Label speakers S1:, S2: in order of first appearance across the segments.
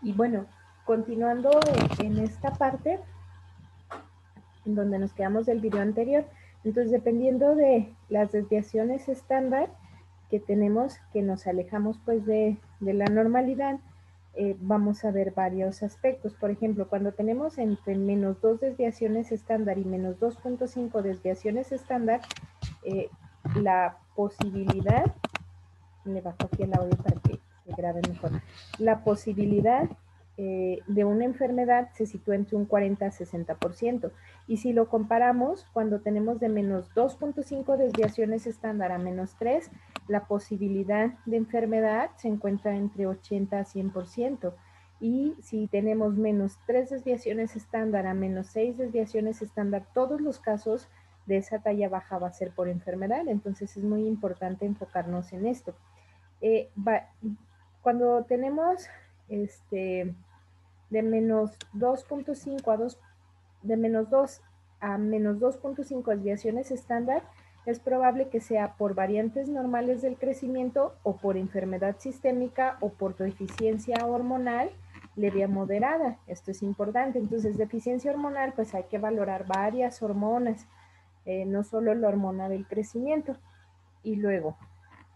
S1: Y bueno, continuando en esta parte, en donde nos quedamos del video anterior, entonces dependiendo de las desviaciones estándar que tenemos, que nos alejamos pues de la normalidad, vamos a ver varios aspectos. Por ejemplo, cuando tenemos entre menos 2 desviaciones estándar y menos 2.5 desviaciones estándar, la posibilidad, le bajo aquí el audio para que se grabe mejor, la posibilidad de una enfermedad se sitúa entre un 40 a 60%. Y si lo comparamos, cuando tenemos de menos 2.5 desviaciones estándar a menos 3, la posibilidad de enfermedad se encuentra entre 80 a 100%. Y si tenemos menos 3 desviaciones estándar a menos 6 desviaciones estándar, todos los casos de esa talla baja va a ser por enfermedad. Entonces es muy importante enfocarnos en esto. Cuando tenemos de menos 2.5 a 2, de menos 2 a menos 2.5 desviaciones estándar, es probable que sea por variantes normales del crecimiento o por enfermedad sistémica o por deficiencia hormonal leve a moderada. Esto es importante. Entonces, deficiencia hormonal, pues hay que valorar varias hormonas, no solo la hormona del crecimiento. Y luego,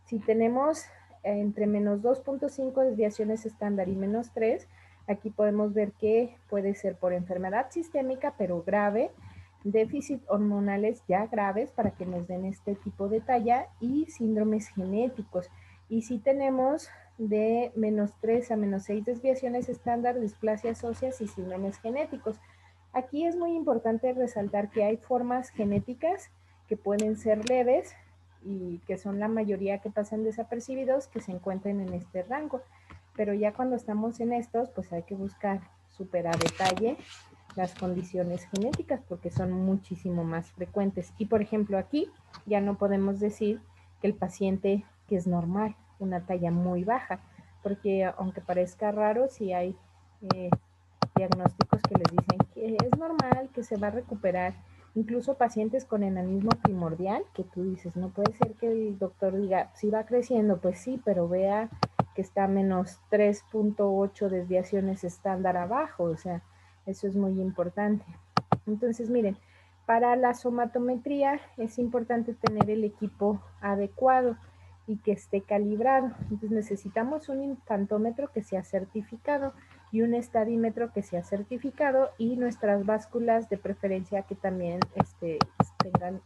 S1: si tenemos entre menos 2.5 desviaciones estándar y menos 3, aquí podemos ver que puede ser por enfermedad sistémica, pero grave, déficit hormonales ya graves para que nos den este tipo de talla y síndromes genéticos. Y si tenemos de menos 3 a menos 6 desviaciones estándar, displasias óseas y síndromes genéticos. Aquí es muy importante resaltar que hay formas genéticas que pueden ser leves y que son la mayoría que pasan desapercibidos, que se encuentren en este rango. Pero ya cuando estamos en estos, pues hay que buscar súper a detalle las condiciones genéticas porque son muchísimo más frecuentes. Y por ejemplo aquí ya no podemos decir que el paciente que es normal, una talla muy baja, porque aunque parezca raro, sí hay diagnósticos que les dicen que es normal, que se va a recuperar. Incluso pacientes con enanismo primordial, que tú dices, no puede ser que el doctor diga, si va creciendo, pues sí, pero vea que está a menos 3.8 desviaciones estándar abajo, o sea, eso es muy importante. Entonces, miren, para la somatometría es importante tener el equipo adecuado y que esté calibrado. Entonces necesitamos un infantómetro que sea certificado y un estadímetro que sea certificado y nuestras básculas de preferencia que también tengan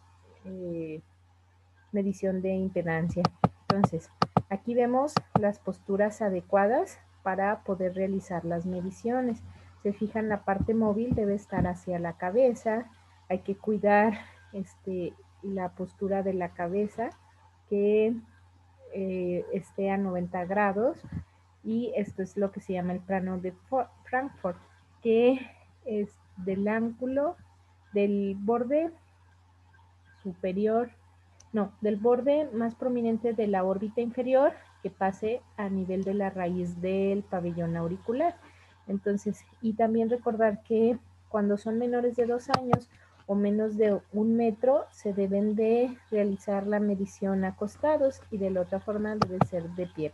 S1: medición de impedancia. Entonces, aquí vemos las posturas adecuadas para poder realizar las mediciones. Se fijan, la parte móvil debe estar hacia la cabeza, hay que cuidar la postura de la cabeza, que esté a 90 grados, y esto es lo que se llama el plano de Frankfurt, que es del ángulo del borde superior, no, del borde más prominente de la órbita inferior que pase a nivel de la raíz del pabellón auricular. Entonces, y también recordar que cuando son menores de 2 años o menos de 1 metro, se deben de realizar la medición acostados y de la otra forma debe ser de pie.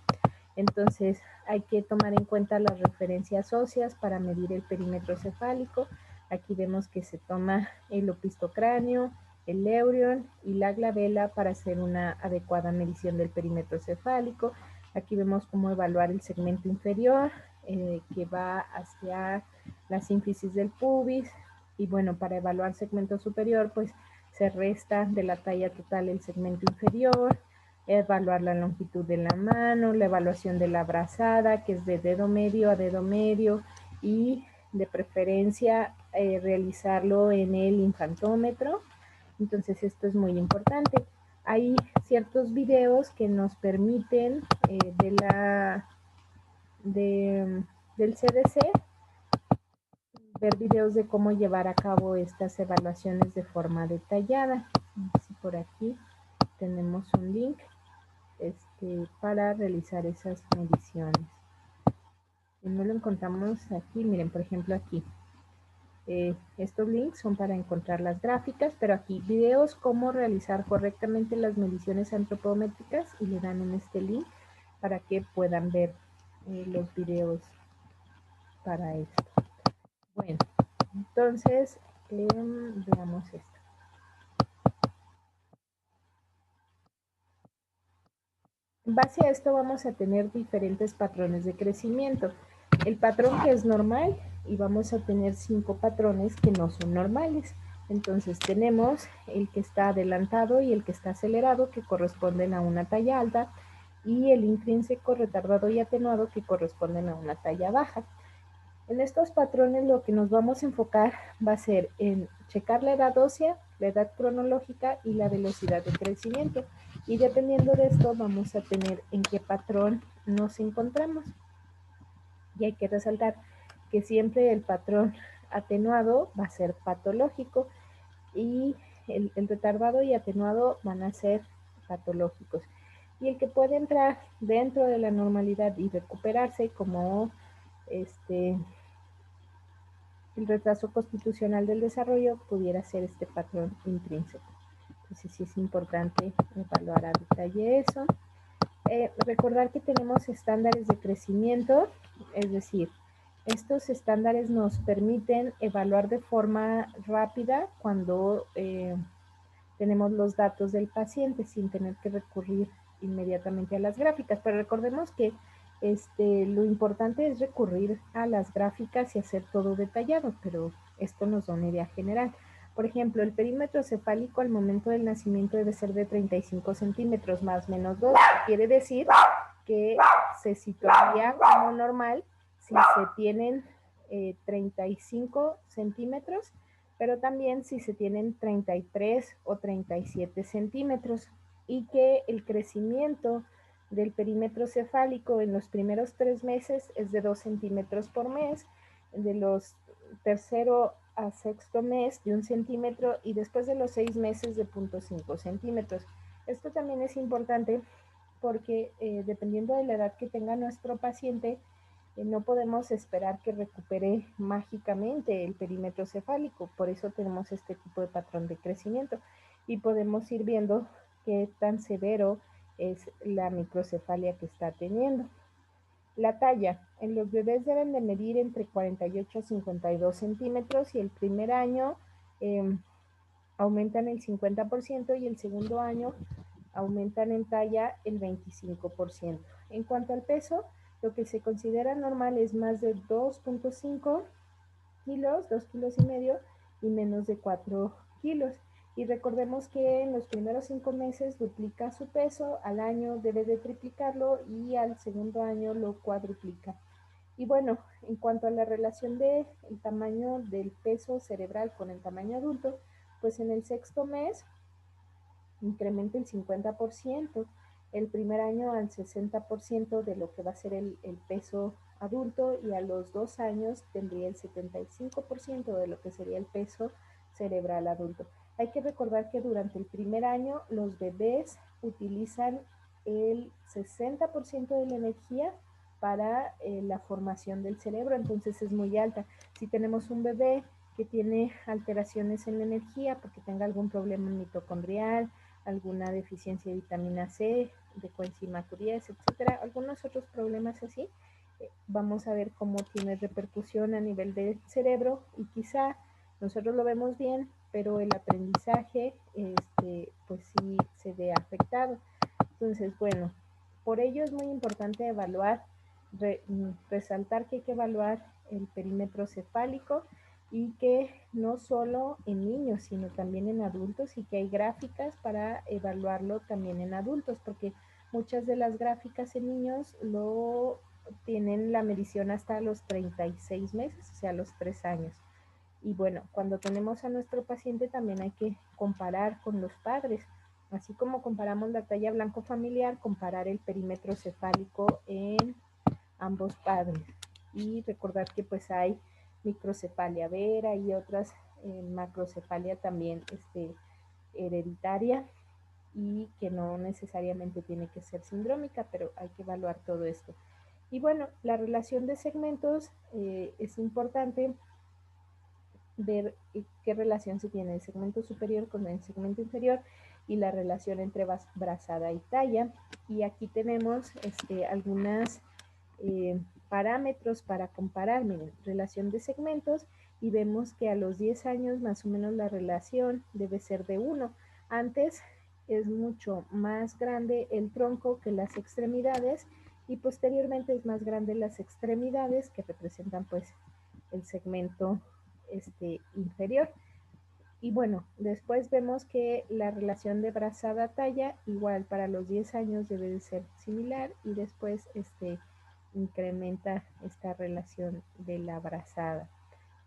S1: Entonces, hay que tomar en cuenta las referencias óseas para medir el perímetro cefálico. Aquí vemos que se toma el opistocráneo, el Leurion y la glabela para hacer una adecuada medición del perímetro cefálico. Aquí vemos cómo evaluar el segmento inferior que va hacia la sínfisis del pubis. Y bueno, para evaluar segmento superior, pues se resta de la talla total el segmento inferior, evaluar la longitud de la mano, la evaluación de la brazada, que es de dedo medio a dedo medio, y de preferencia realizarlo en el infantómetro. Entonces esto es muy importante. Hay ciertos videos que nos permiten del CDC ver videos de cómo llevar a cabo estas evaluaciones de forma detallada. Así por aquí tenemos un link para realizar esas mediciones. Y no lo encontramos aquí, miren, por ejemplo aquí. Estos links son para encontrar las gráficas, pero aquí videos cómo realizar correctamente las mediciones antropométricas y le dan en este link para que puedan ver los videos para esto. Bueno, entonces veamos esto. En base a esto vamos a tener diferentes patrones de crecimiento. El patrón que es normal y vamos a tener 5 patrones que no son normales. Entonces tenemos el que está adelantado y el que está acelerado, que corresponden a una talla alta, y el intrínseco, retardado y atenuado, que corresponden a una talla baja. En estos patrones lo que nos vamos a enfocar va a ser en checar la edad ósea, la edad cronológica y la velocidad de crecimiento. Y dependiendo de esto vamos a tener en qué patrón nos encontramos. Y hay que resaltar que siempre el patrón atenuado va a ser patológico y el retardado y atenuado van a ser patológicos. Y el que puede entrar dentro de la normalidad y recuperarse como el retraso constitucional del desarrollo pudiera ser este patrón intrínseco. Entonces sí es importante evaluar a detalle eso. Recordar que tenemos estándares de crecimiento, es decir, estos estándares nos permiten evaluar de forma rápida cuando tenemos los datos del paciente sin tener que recurrir inmediatamente a las gráficas. Pero recordemos que lo importante es recurrir a las gráficas y hacer todo detallado, pero esto nos da una idea general. Por ejemplo, el perímetro cefálico al momento del nacimiento debe ser de 35 centímetros más menos 2. Quiere decir que se situaría como normal si se tienen 35 centímetros, pero también si se tienen 33 o 37 centímetros, y que el crecimiento del perímetro cefálico en los primeros 3 meses es de 2 centímetros por mes, de los tercero a sexto mes de 1 centímetro y después de los 6 meses de 0.5 centímetros. Esto también es importante porque dependiendo de la edad que tenga nuestro paciente, no podemos esperar que recupere mágicamente el perímetro cefálico. Por eso tenemos este tipo de patrón de crecimiento y podemos ir viendo qué tan severo es la microcefalia que está teniendo. La talla. En los bebés deben de medir entre 48 a 52 centímetros y el primer año aumentan el 50% y el segundo año aumentan en talla el 25%. En cuanto al peso, lo que se considera normal es más de 2.5 kilos, 2 kilos y medio y menos de 4 kilos. Y recordemos que en los primeros 5 meses duplica su peso, al año debe de triplicarlo y al segundo año lo cuadruplica. Y bueno, en cuanto a la relación del tamaño del peso cerebral con el tamaño adulto, pues en el sexto mes incrementa el 50%, el primer año al 60% de lo que va a ser el peso adulto y a los 2 años tendría el 75% de lo que sería el peso cerebral adulto. Hay que recordar que durante el primer año los bebés utilizan el 60% de la energía para la formación del cerebro, entonces es muy alta. Si tenemos un bebé que tiene alteraciones en la energía porque tenga algún problema mitocondrial, alguna deficiencia de vitamina C, de coenzima Q10, etcétera, algunos otros problemas así, vamos a ver cómo tiene repercusión a nivel del cerebro y quizá nosotros lo vemos bien, pero el aprendizaje pues sí se ve afectado. Entonces, bueno, por ello es muy importante evaluar, resaltar que hay que evaluar el perímetro cefálico y que no solo en niños, sino también en adultos y que hay gráficas para evaluarlo también en adultos, porque muchas de las gráficas en niños lo tienen la medición hasta los 36 meses, o sea, los 3 años. Y bueno, cuando tenemos a nuestro paciente también hay que comparar con los padres. Así como comparamos la talla blanco familiar, comparar el perímetro cefálico en ambos padres. Y recordar que pues hay microcefalia vera y otras macrocefalia también hereditaria y que no necesariamente tiene que ser sindrómica, pero hay que evaluar todo esto. Y bueno, la relación de segmentos es importante ver qué relación se tiene el segmento superior con el segmento inferior y la relación entre brazada y talla. Y aquí tenemos algunas parámetros para comparar, miren, relación de segmentos, y vemos que a los 10 años más o menos la relación debe ser de 1. Antes es mucho más grande el tronco que las extremidades, y posteriormente es más grande las extremidades, que representan pues el segmento inferior. Y bueno, después vemos que la relación de brazada-talla igual para los 10 años debe de ser similar, y después incrementa esta relación de la brazada.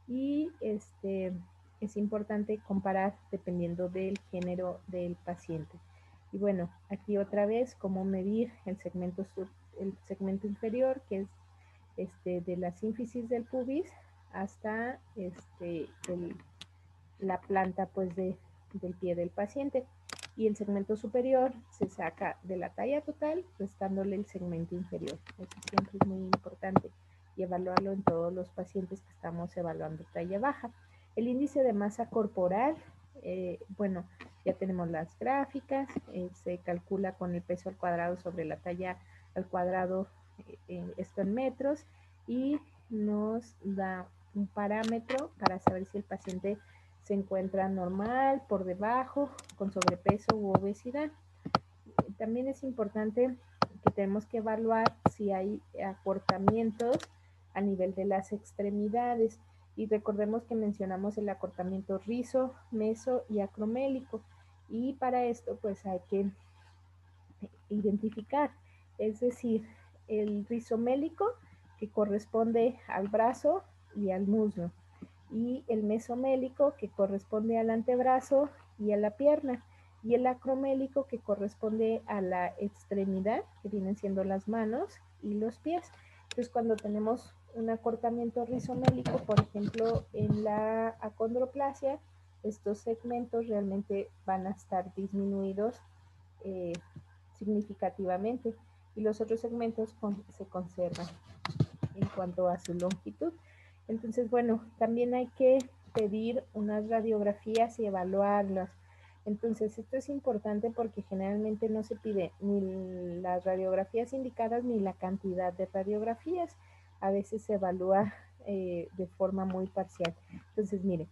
S1: Y es importante comparar dependiendo del género del paciente. Y bueno, aquí otra vez cómo medir el segmento inferior, que es de la sínfisis del pubis hasta la planta pues del pie del paciente. Y el segmento superior se saca de la talla total, restándole el segmento inferior. Eso siempre es muy importante, y evaluarlo en todos los pacientes que estamos evaluando talla baja. El índice de masa corporal, bueno, ya tenemos las gráficas, se calcula con el peso al cuadrado sobre la talla al cuadrado, esto en metros, y nos da un parámetro para saber si el paciente se encuentra normal, por debajo, con sobrepeso u obesidad. También es importante que tenemos que evaluar si hay acortamientos a nivel de las extremidades. Y recordemos que mencionamos el acortamiento rizo, meso y acromélico. Y para esto pues hay que identificar, es decir, el rizomélico, que corresponde al brazo y al muslo, y el mesomélico, que corresponde al antebrazo y a la pierna, y el acromélico, que corresponde a la extremidad, que vienen siendo las manos y los pies. Entonces, cuando tenemos un acortamiento rizomélico, por ejemplo, en la acondroplasia, estos segmentos realmente van a estar disminuidos eh, significativamente, y los otros segmentos se conservan en cuanto a su longitud. Entonces, bueno, también hay que pedir unas radiografías y evaluarlas. Entonces, esto es importante porque generalmente no se pide ni las radiografías indicadas ni la cantidad de radiografías. A veces se evalúa de forma muy parcial. Entonces, mire,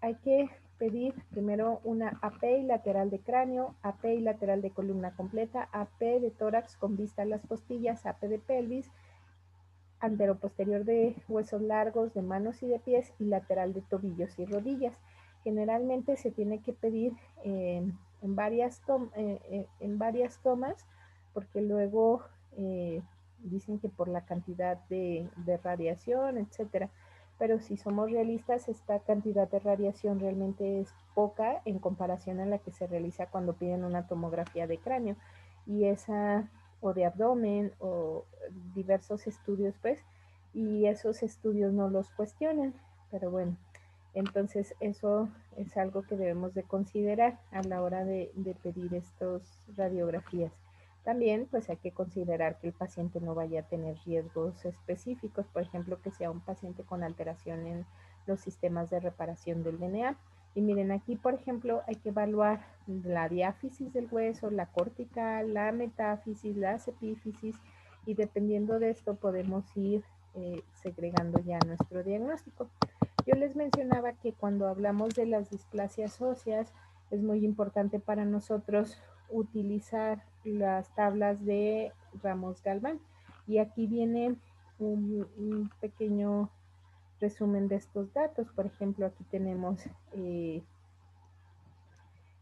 S1: hay que pedir primero una AP lateral de cráneo, AP lateral de columna completa, AP de tórax con vista a las costillas, AP de pelvis, anteroposterior de huesos largos de manos y de pies, y lateral de tobillos y rodillas. Generalmente se tiene que pedir en varias tomas, porque luego dicen que por la cantidad de radiación, etcétera. Pero si somos realistas, esta cantidad de radiación realmente es poca en comparación a la que se realiza cuando piden una tomografía de cráneo, y esa, o de abdomen, o diversos estudios pues, y esos estudios no los cuestionan. Pero bueno, entonces eso es algo que debemos de considerar a la hora de pedir estas radiografías. También pues hay que considerar que el paciente no vaya a tener riesgos específicos, por ejemplo, que sea un paciente con alteración en los sistemas de reparación del DNA. Y miren, aquí por ejemplo hay que evaluar la diáfisis del hueso, la cortical, la metáfisis, la epífisis, y dependiendo de esto podemos ir segregando ya nuestro diagnóstico. Yo les mencionaba que cuando hablamos de las displasias óseas es muy importante para nosotros utilizar las tablas de Ramos-Galván, y aquí viene un pequeño resumen de estos datos. Por ejemplo, aquí tenemos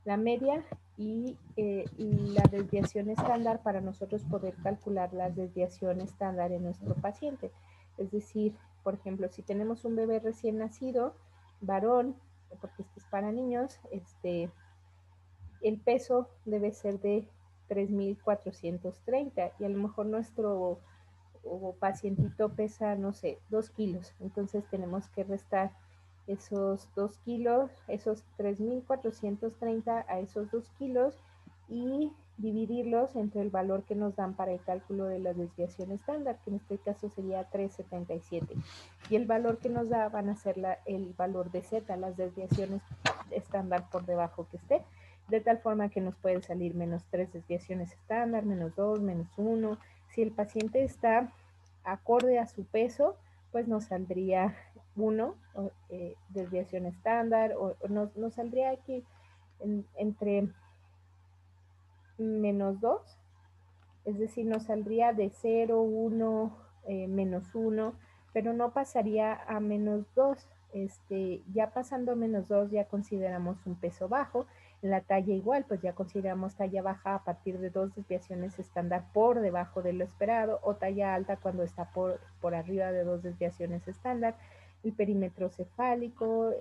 S1: la media y la desviación estándar para nosotros poder calcular la desviación estándar en nuestro paciente. Es decir, por ejemplo, si tenemos un bebé recién nacido, varón, porque este es para niños, el peso debe ser de 3,430, y a lo mejor nuestro pacientito pesa, no sé, 2 kilos. Entonces tenemos que restar esos 2 kilos, esos 3,430 a esos 2 kilos, y dividirlos entre el valor que nos dan para el cálculo de la desviación estándar, que en este caso sería 377. Y el valor que nos da van a ser el valor de Z, las desviaciones estándar por debajo que esté, de tal forma que nos pueden salir -3 desviaciones estándar, -2, -1. Si el paciente está acorde a su peso, pues nos saldría 1 desviación estándar, o nos saldría aquí entre -2, es decir, nos saldría de 0, 1, -1, pero no pasaría a -2. Ya pasando a -2 ya consideramos un peso bajo. En la talla igual, pues ya consideramos talla baja a partir de 2 desviaciones estándar por debajo de lo esperado, o talla alta cuando está por arriba de 2 desviaciones estándar. El perímetro cefálico,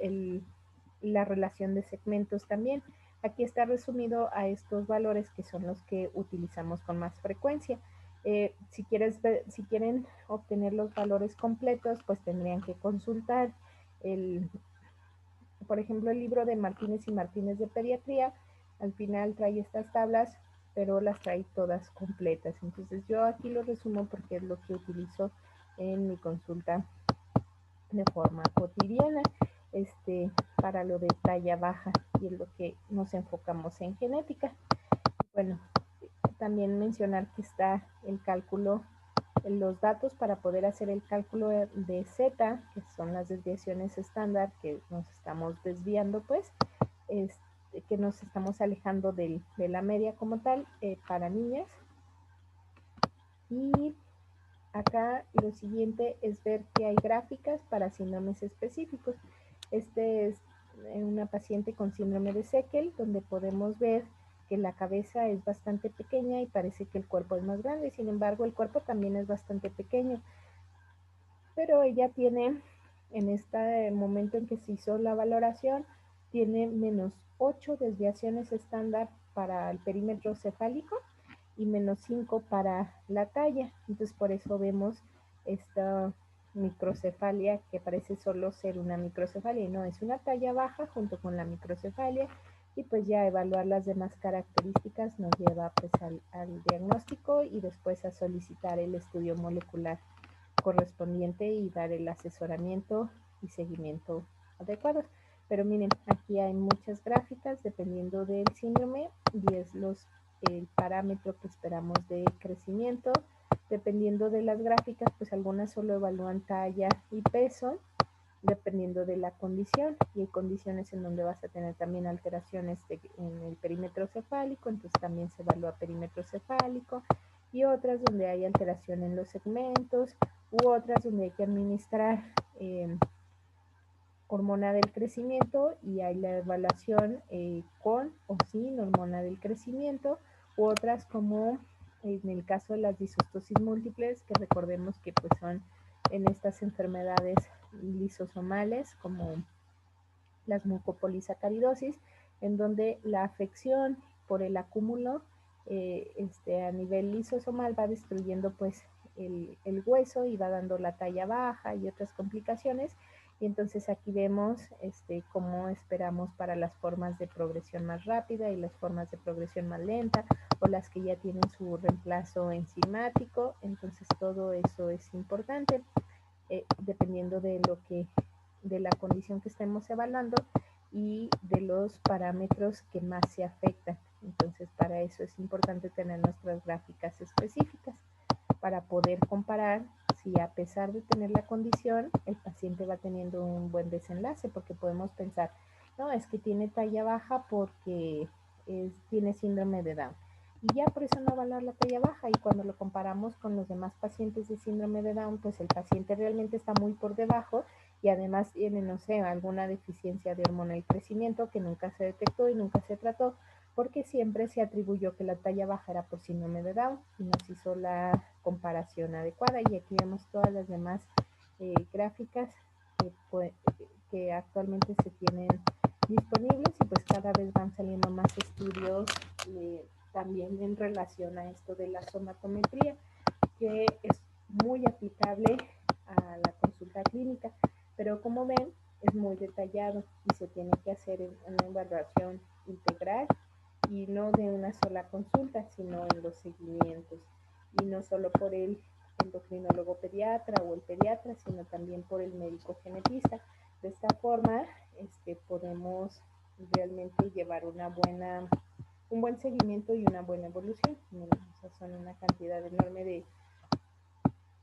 S1: la relación de segmentos también. Aquí está resumido a estos valores que son los que utilizamos con más frecuencia. Si quieren obtener los valores completos, pues tendrían que consultar por ejemplo, el libro de Martínez y Martínez de Pediatría. Al final trae estas tablas, pero las trae todas completas. Entonces yo aquí lo resumo porque es lo que utilizo en mi consulta de forma cotidiana, para lo de talla baja, y es lo que nos enfocamos en genética. Bueno, también mencionar que está el cálculo, los datos para poder hacer el cálculo de Z, que son las desviaciones estándar, que nos estamos desviando, pues, que nos estamos alejando de la media como tal, para niñas. Y acá lo siguiente es ver que hay gráficas para síndromes específicos. Este es una paciente con síndrome de Seckel, donde podemos ver que la cabeza es bastante pequeña y parece que el cuerpo es más grande. Sin embargo, el cuerpo también es bastante pequeño. Pero ella tiene, en este momento en que se hizo la valoración, tiene -8 desviaciones estándar para el perímetro cefálico y -5 para la talla. Entonces por eso vemos esta microcefalia, que parece solo ser una microcefalia, y no, es una talla baja junto con la microcefalia. Y pues ya evaluar las demás características nos lleva pues al diagnóstico y después a solicitar el estudio molecular correspondiente y dar el asesoramiento y seguimiento adecuados. Pero miren, aquí hay muchas gráficas dependiendo del síndrome, y es el parámetro que esperamos de crecimiento. Dependiendo de las gráficas, pues algunas solo evalúan talla y peso, dependiendo de la condición, y hay condiciones en donde vas a tener también alteraciones en el perímetro cefálico, entonces también se evalúa perímetro cefálico, y otras donde hay alteración en los segmentos, u otras donde hay que administrar hormona del crecimiento, y hay la evaluación con o sin hormona del crecimiento, u otras como en el caso de las disostosis múltiples, que recordemos que pues son en estas enfermedades lisosomales como las mucopolisacaridosis, en donde la afección por el acúmulo a nivel lisosomal va destruyendo pues el hueso y va dando la talla baja y otras complicaciones. Y entonces aquí vemos cómo esperamos para las formas de progresión más rápida y las formas de progresión más lenta, o las que ya tienen su reemplazo enzimático. Entonces todo eso es importante, dependiendo de la condición que estemos evaluando y de los parámetros que más se afectan. Entonces para eso es importante tener nuestras gráficas específicas para poder comparar si, a pesar de tener la condición, el paciente va teniendo un buen desenlace, porque podemos pensar, no, es que tiene talla baja porque tiene síndrome de Down, y ya por eso no va a dar la talla baja, y cuando lo comparamos con los demás pacientes de síndrome de Down, pues el paciente realmente está muy por debajo, y además tiene, no sé, alguna deficiencia de hormona del crecimiento que nunca se detectó y nunca se trató, porque siempre se atribuyó que la talla baja era por síndrome de Down y nos hizo la comparación adecuada. Y aquí vemos todas las demás gráficas que actualmente se tienen disponibles, y pues cada vez van saliendo más estudios también en relación a esto de la somatometría, que es muy aplicable a la consulta clínica, pero como ven es muy detallado y se tiene que hacer una evaluación integral, y no de una sola consulta, sino en los seguimientos, y no solo por el endocrinólogo pediatra o el pediatra, sino también por el médico genetista. De esta forma podemos realmente llevar un buen seguimiento y una buena evolución. O sea, son una cantidad enorme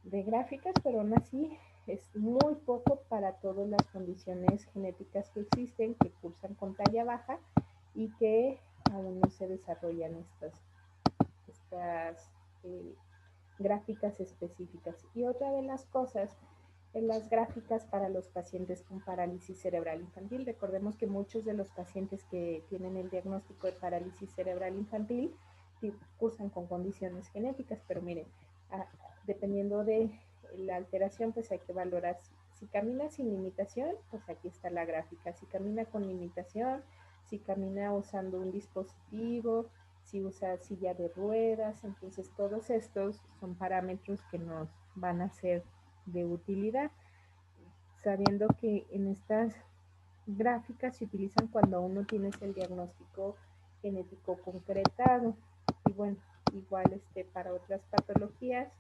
S1: de gráficas, pero aún así es muy poco para todas las condiciones genéticas que existen, que cursan con talla baja y que aún no se desarrollan estas gráficas específicas. Y otra de las cosas en las gráficas para los pacientes con parálisis cerebral infantil. Recordemos que muchos de los pacientes que tienen el diagnóstico de parálisis cerebral infantil cursan con condiciones genéticas, pero miren, dependiendo de la alteración, pues hay que valorar si camina sin limitación, pues aquí está la gráfica. Si camina con limitación, si camina usando un dispositivo, si usa silla de ruedas, entonces todos estos son parámetros que nos van a ser de utilidad, sabiendo que en estas gráficas se utilizan cuando aún no tienes el diagnóstico genético concretado. Y bueno, igual para otras patologías,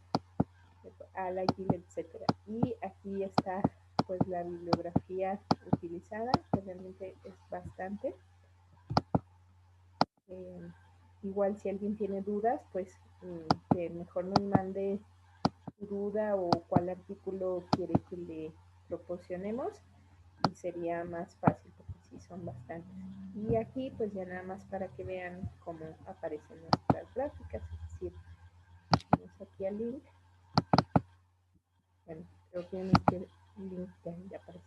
S1: Alagil, etcétera. Y aquí está pues la bibliografía utilizada, que realmente es bastante. Eh, Igual si alguien tiene dudas, pues que mejor nos mande duda o cuál artículo quiere que le proporcionemos y sería más fácil porque sí son bastantes. Y aquí pues ya nada más para que vean cómo aparecen nuestras gráficas, es decir, vamos aquí al link. Bueno, creo que en este link ya aparece.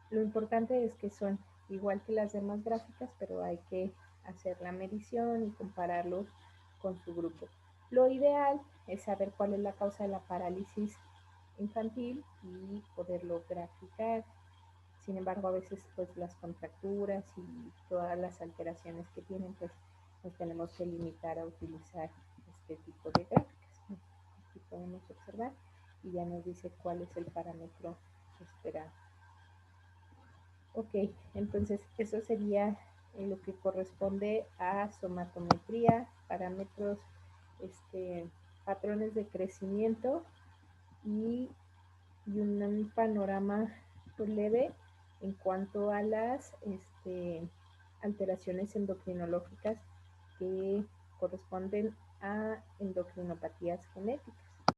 S1: Lo importante es que son igual que las demás gráficas, pero hay que hacer la medición y compararlos con su grupo. Lo ideal es saber cuál es la causa de la parálisis infantil y poderlo graficar. Sin embargo, a veces pues las contracturas y todas las alteraciones que tienen, pues nos tenemos que limitar a utilizar este tipo de gráficas. Aquí podemos observar y ya nos dice cuál es el parámetro esperado. Ok, entonces eso sería lo que corresponde a somatometría, parámetros, patrones de crecimiento y un panorama leve en cuanto a las alteraciones endocrinológicas que corresponden a endocrinopatías genéticas.